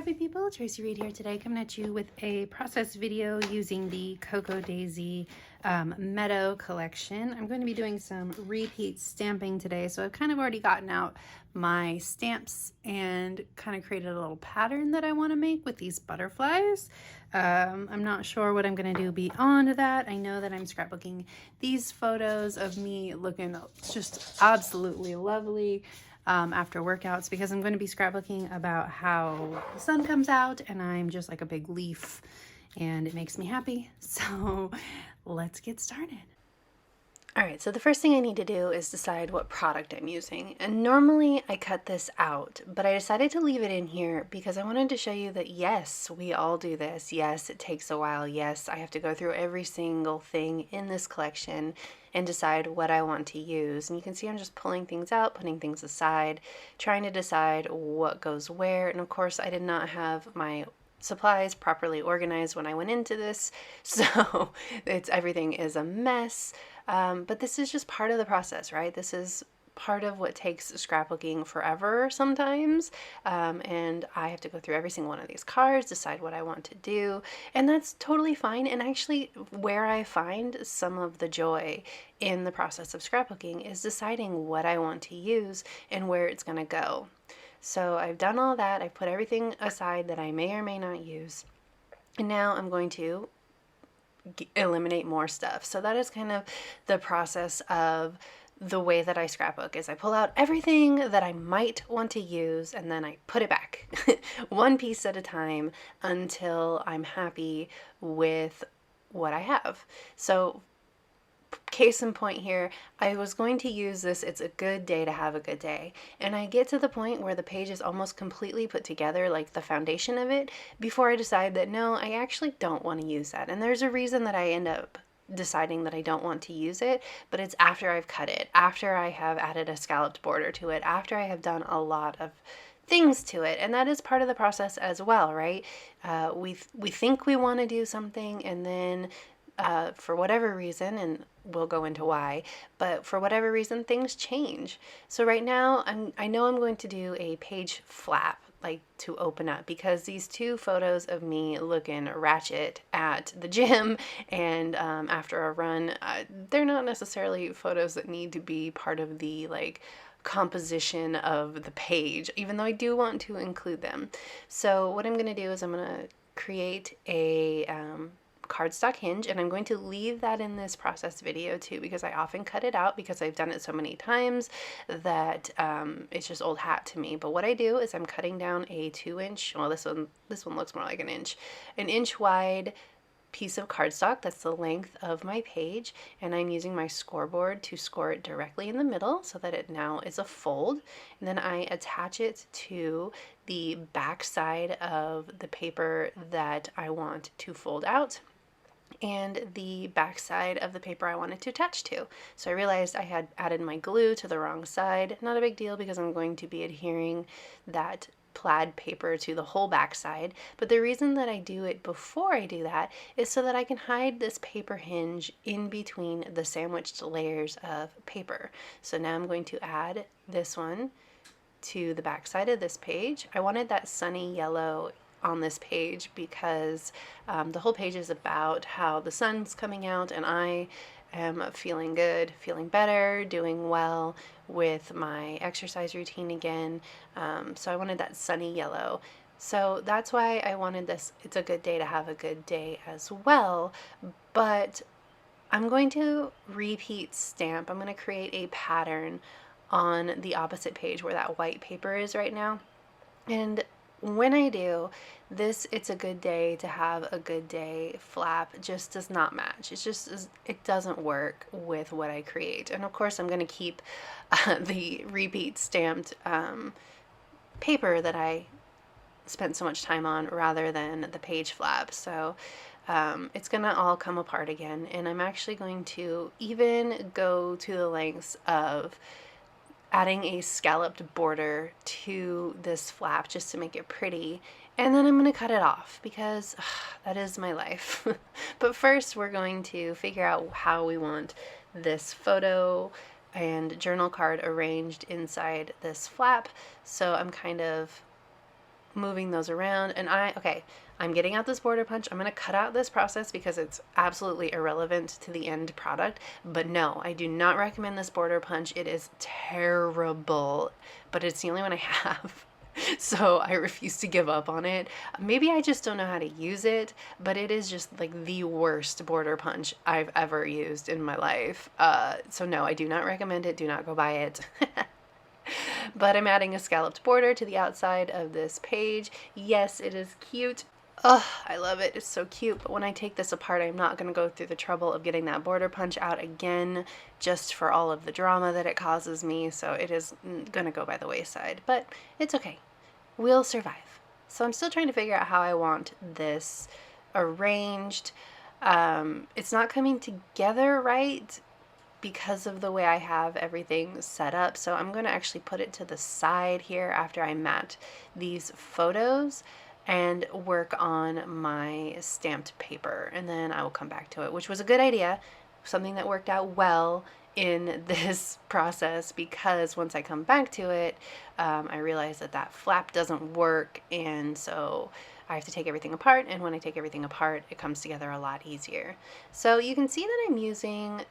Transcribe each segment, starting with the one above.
scrappy people, Tracy Reed here today, coming at you with a process video using the Cocoa Daisy Meadow collection. I'm going to be doing some repeat stamping today, so I've kind of already gotten out my stamps and kind of created a little pattern that I want to make with these butterflies. I'm not sure what I'm going to do beyond that. I know that I'm scrapbooking these photos of me looking just absolutely lovely after workouts, because I'm going to be scrapbooking about how the sun comes out and I'm just like a big leaf and it makes me happy. So let's get started. Alright, so the first thing I need to do is decide what product I'm using. And normally I cut this out, but I decided to leave it in here because I wanted to show you that yes, we all do this. Yes, it takes a while. Yes, I have to go through every single thing in this collection and decide what I want to use. And you can see I'm just pulling things out, putting things aside, trying to decide what goes where. And of course, I did not have my supplies properly organized when I went into this, so everything is a mess. But this is just part of the process, right? This is part of what takes scrapbooking forever sometimes, and I have to go through every single one of these cards, decide what I want to do, and that's totally fine. And actually, where I find some of the joy in the process of scrapbooking is deciding what I want to use and where it's going to go. So I've done all that. I put everything aside that I may or may not use, and now I'm going to eliminate more stuff. So that is kind of the process of the way that I scrapbook. Is I pull out everything that I might want to use and then I put it back one piece at a time until I'm happy with what I have. So case in point here, I was going to use this "It's a good day to have a good day," and I get to the point where the page is almost completely put together, like the foundation of it, before I decide that no, I actually don't want to use that. And there's a reason that I end up deciding that I don't want to use it, but it's after I've cut it, after I have added a scalloped border to it, after I have done a lot of things to it. And that is part of the process as well, right? We think we want to do something, and then for whatever reason, and we'll go into why, but for whatever reason, things change. So right now, I know I'm going to do a page flap, like to open up, because these two photos of me looking ratchet at the gym and after a run, they're not necessarily photos that need to be part of the like composition of the page, even though I do want to include them. So what I'm going to do is I'm going to create a cardstock hinge, and I'm going to leave that in this process video too, because I often cut it out because I've done it so many times that it's just old hat to me. But what I do is I'm cutting down a 2-inch, well, this one looks more like an inch wide piece of cardstock. That's the length of my page, and I'm using my scoreboard to score it directly in the middle so that it now is a fold. And then I attach it to the back side of the paper that I want to fold out, and the back side of the paper I wanted to attach to. So I realized I had added my glue to the wrong side. Not a big deal, because I'm going to be adhering that plaid paper to the whole back side. But the reason that I do it before I do that is so that I can hide this paper hinge in between the sandwiched layers of paper. So now I'm going to add this one to the back side of this page. I wanted that sunny yellow on this page because the whole page is about how the sun's coming out and I am feeling good, feeling better, doing well with my exercise routine again. So I wanted that sunny yellow. So that's why I wanted this "It's a good day to have a good day" as well. But I'm going to repeat stamp. I'm going to create a pattern on the opposite page where that white paper is right now. And when I do this "It's a good day to have a good day" flap just does not match. It doesn't work with what I create. And of course I'm going to keep the repeat stamped paper that I spent so much time on rather than the page flap. So it's gonna all come apart again, and I'm actually going to even go to the lengths of adding a scalloped border to this flap just to make it pretty, and then I'm going to cut it off because that is my life. But first we're going to figure out how we want this photo and journal card arranged inside this flap. So I'm kind of moving those around. And I'm getting out this border punch. I'm going to cut out this process because it's absolutely irrelevant to the end product. But no, I do not recommend this border punch. It is terrible, but it's the only one I have. So I refuse to give up on it. Maybe I just don't know how to use it, but it is just like the worst border punch I've ever used in my life. So no, I do not recommend it. Do not go buy it. But I'm adding a scalloped border to the outside of this page. Yes, it is cute. Oh, I love it. It's so cute. But when I take this apart, I'm not going to go through the trouble of getting that border punch out again just for all of the drama that it causes me. So it is going to go by the wayside. But it's okay. We'll survive. So I'm still trying to figure out how I want this arranged. It's not coming together right because of the way I have everything set up. So I'm going to actually put it to the side here after I mat these photos and work on my stamped paper, and then I will come back to it, which was a good idea, something that worked out well in this process, because once I come back to it, I realized that that flap doesn't work, and so I have to take everything apart, and when I take everything apart, it comes together a lot easier. So you can see that I'm using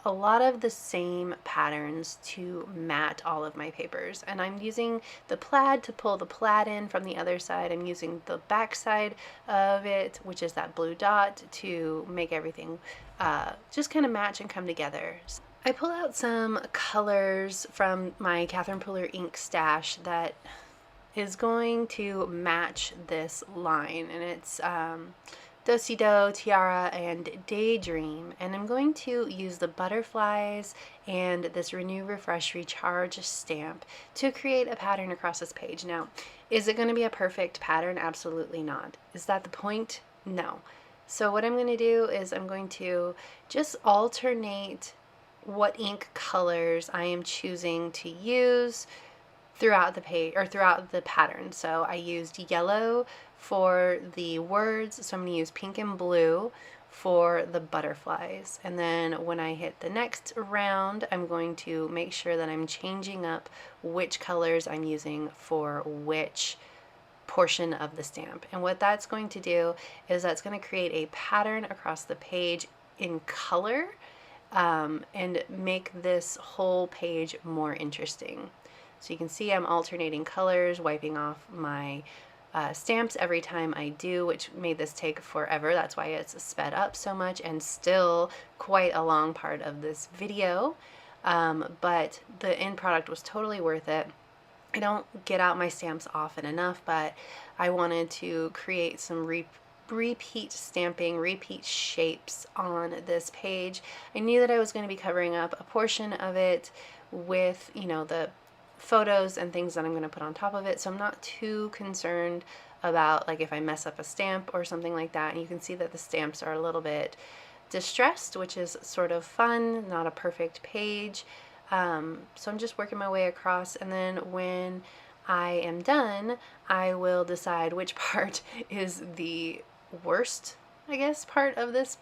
a lot of the same patterns to mat all of my papers, and I'm using the plaid to pull the plaid in from the other side. I'm using the back side of it, which is that blue dot, to make everything just kind of match and come together. I pull out some colors from my Catherine Pooler ink stash that is going to match this line, and it's Do-Si-Do, Tiara, and Daydream, and I'm going to use the butterflies and this Renew, Refresh, Recharge stamp to create a pattern across this page. Now, is it going to be a perfect pattern? Absolutely not. Is that the point? No. So what I'm going to do is I'm going to just alternate what ink colors I am choosing to use throughout the page or throughout the pattern. So I used yellow for the words, so I'm going to use pink and blue for the butterflies. And then when I hit the next round, I'm going to make sure that I'm changing up which colors I'm using for which portion of the stamp. And what that's going to do is that's going to create a pattern across the page in color, and make this whole page more interesting. So you can see I'm alternating colors, wiping off my stamps every time I do, which made this take forever. That's why it's sped up so much and still quite a long part of this video. But the end product was totally worth it. I don't get out my stamps often enough, but I wanted to create some repeat stamping, repeat shapes on this page. I knew that I was going to be covering up a portion of it with, you know, the photos and things that I'm going to put on top of it, so I'm not too concerned about like if I mess up a stamp or something like that. And you can see that the stamps are a little bit distressed, which is sort of fun, not a perfect page. So I'm just working my way across, and then when I am done, I will decide which part is the worst, I guess, part of this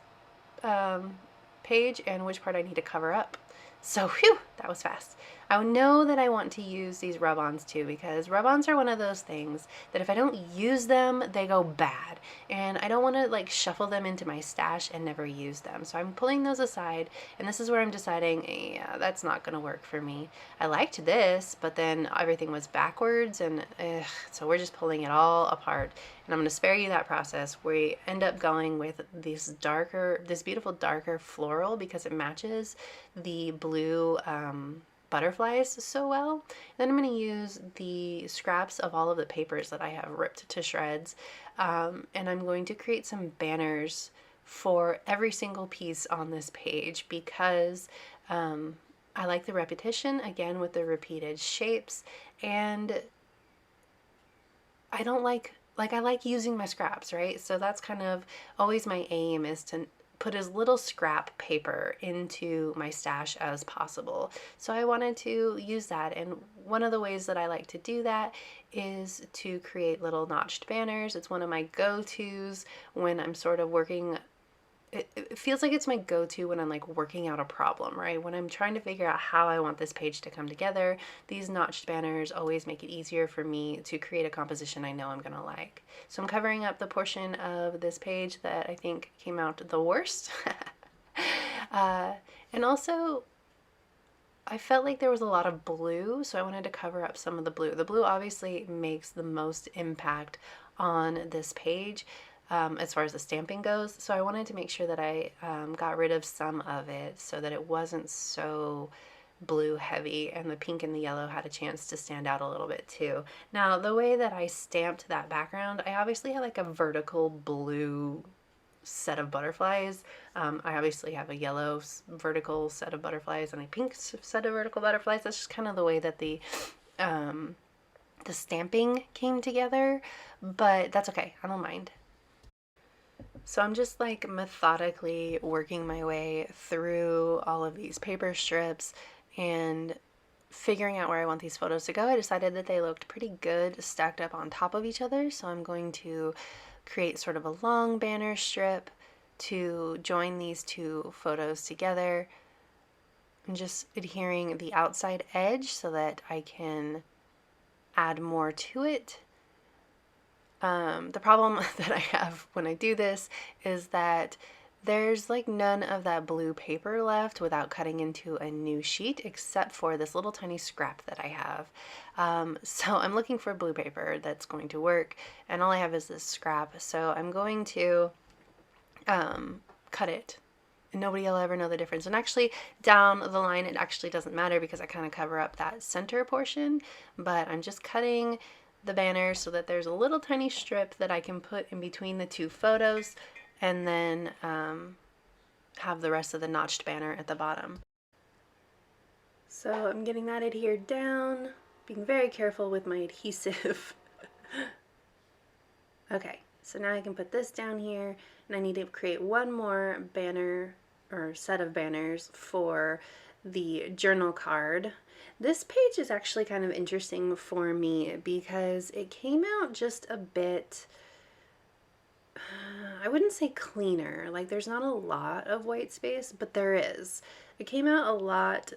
page and which part I need to cover up. So, whew, that was fast. I know that I want to use these rub-ons too, because rub-ons are one of those things that if I don't use them, they go bad. And I don't want to like shuffle them into my stash and never use them. So I'm pulling those aside, and this is where I'm deciding, yeah, that's not going to work for me. I liked this, but then everything was backwards, and so we're just pulling it all apart. And I'm going to spare you that process. We end up going with this beautiful darker floral because it matches the blue butterflies so well. Then I'm going to use the scraps of all of the papers that I have ripped to shreds, and I'm going to create some banners for every single piece on this page because I like the repetition, again with the repeated shapes, and I don't like I like using my scraps, right? So that's kind of always my aim, is to put as little scrap paper into my stash as possible. So I wanted to use that, and one of the ways that I like to do that is to create little notched banners. It's one of my go-tos when I'm sort of working it feels like it's my go-to when I'm like working out a problem, right? When I'm trying to figure out how I want this page to come together, these notched banners always make it easier for me to create a composition I know I'm gonna like. So I'm covering up the portion of this page that I think came out the worst. uh, and also, I felt like there was a lot of blue, so I wanted to cover up some of the blue. The blue obviously makes the most impact on this page as far as the stamping goes, so I wanted to make sure that I got rid of some of it so that it wasn't so blue heavy, and the pink and the yellow had a chance to stand out a little bit too. Now, the way that I stamped that background, I obviously had like a vertical blue set of butterflies. I obviously have a yellow vertical set of butterflies and a pink set of vertical butterflies. That's just kind of the way that the stamping came together, but that's okay. I don't mind. So I'm just like methodically working my way through all of these paper strips and figuring out where I want these photos to go. I decided that they looked pretty good stacked up on top of each other, so I'm going to create sort of a long banner strip to join these two photos together. I'm just adhering the outside edge so that I can add more to it. The problem that I have when I do this is that there's like none of that blue paper left without cutting into a new sheet, except for this little tiny scrap that I have. So I'm looking for blue paper that's going to work, and all I have is this scrap. So I'm going to cut it, and nobody will ever know the difference. And actually down the line, it actually doesn't matter because I kind of cover up that center portion, but I'm just cutting the banner so that there's a little tiny strip that I can put in between the two photos, and then have the rest of the notched banner at the bottom. So I'm getting that adhered down, being very careful with my adhesive. Okay, so now I can put this down here, and I need to create one more banner or set of banners for the journal card. This page is actually kind of interesting for me because it came out just a bit, I wouldn't say cleaner, like there's not a lot of white space, but there is. It came out a lot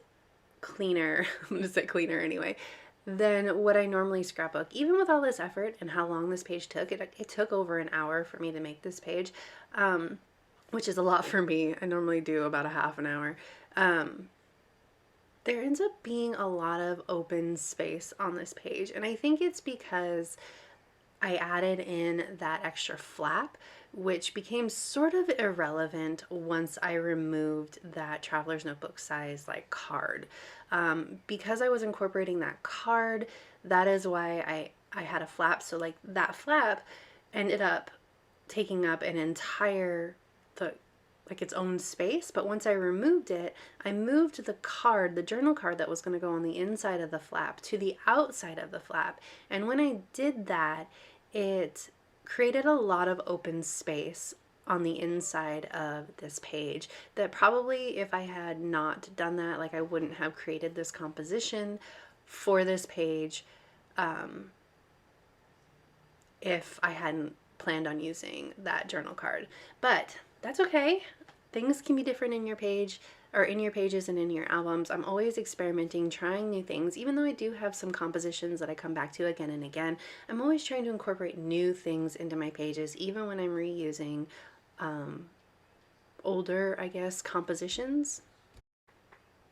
cleaner, I'm gonna say cleaner anyway, than what I normally scrapbook. Even with all this effort and how long this page took, it took over an hour for me to make this page, which is a lot for me. I normally do about a half an hour. There ends up being a lot of open space on this page, and I think it's because I added in that extra flap, which became sort of irrelevant once I removed that Traveler's Notebook size like card. Because I was incorporating that card, that is why I had a flap. So like that flap ended up taking up an entire, like its own space, but once I removed it, I moved the card, the journal card that was going to go on the inside of the flap to the outside of the flap. And when I did that, it created a lot of open space on the inside of this page that probably if I had not done that, like I wouldn't have created this composition for this page if I hadn't planned on using that journal card. But that's okay. Things can be different in your page, or in your pages and in your albums. I'm always experimenting, trying new things. Even though I do have some compositions that I come back to again and again, I'm always trying to incorporate new things into my pages, even when I'm reusing older, I guess, compositions.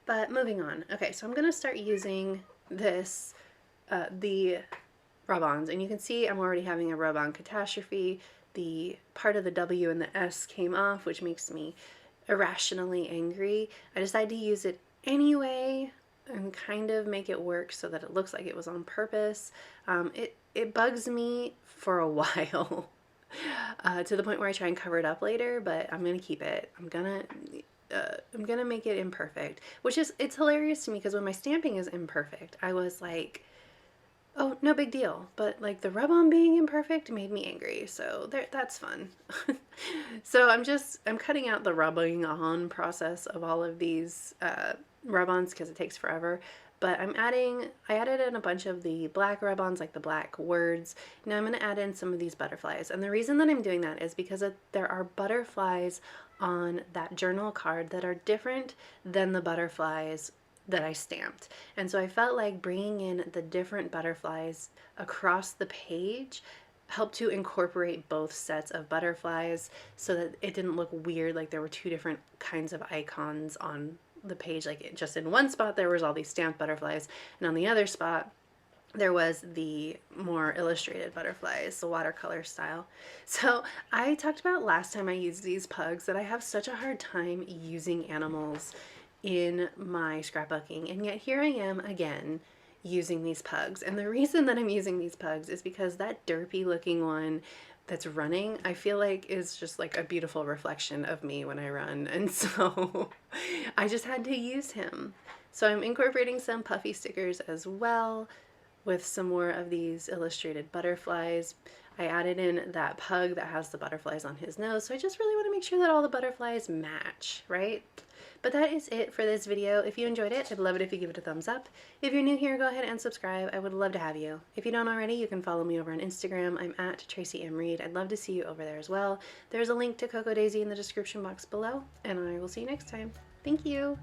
But moving on. Okay, so I'm gonna start using this, the rub-ons, and you can see I'm already having a rub-on catastrophe. The part of the W and the S came off, which makes me irrationally angry. I decided to use it anyway and kind of make it work so that it looks like it was on purpose. It bugs me for a while to the point where I try and cover it up later, but I'm gonna keep it. I'm gonna make it imperfect, which is, it's hilarious to me because when my stamping is imperfect, I was like, oh, no big deal. But like the rub-on being imperfect made me angry, so that's fun. So I'm cutting out the rubbing on process of all of these rub-ons because it takes forever. But I added in a bunch of the black rub-ons, like the black words. Now I'm going to add in some of these butterflies. And the reason that I'm doing that is because there are butterflies on that journal card that are different than the butterflies that I stamped. And so I felt like bringing in the different butterflies across the page helped to incorporate both sets of butterflies so that it didn't look weird, like there were two different kinds of icons on the page. Like just in one spot there was all these stamped butterflies, and on the other spot there was the more illustrated butterflies, the watercolor style. So I talked about last time I used these pugs that I have such a hard time using animals in my scrapbooking, and yet here I am again using these pugs. And the reason that I'm using these pugs is because that derpy looking one that's running, I feel like is just like a beautiful reflection of me when I run, and so I just had to use him. So I'm incorporating some puffy stickers as well with some more of these illustrated butterflies. I added in that pug that has the butterflies on his nose, so I just really want to make sure that all the butterflies match, right? But that is it for this video. If you enjoyed it, I'd love it if you give it a thumbs up. If you're new here, go ahead and subscribe. I would love to have you. If you don't already, you can follow me over on Instagram. I'm at Tracy M. Reed. I'd love to see you over there as well. There's a link to Cocoa Daisy in the description box below, and I will see you next time. Thank you.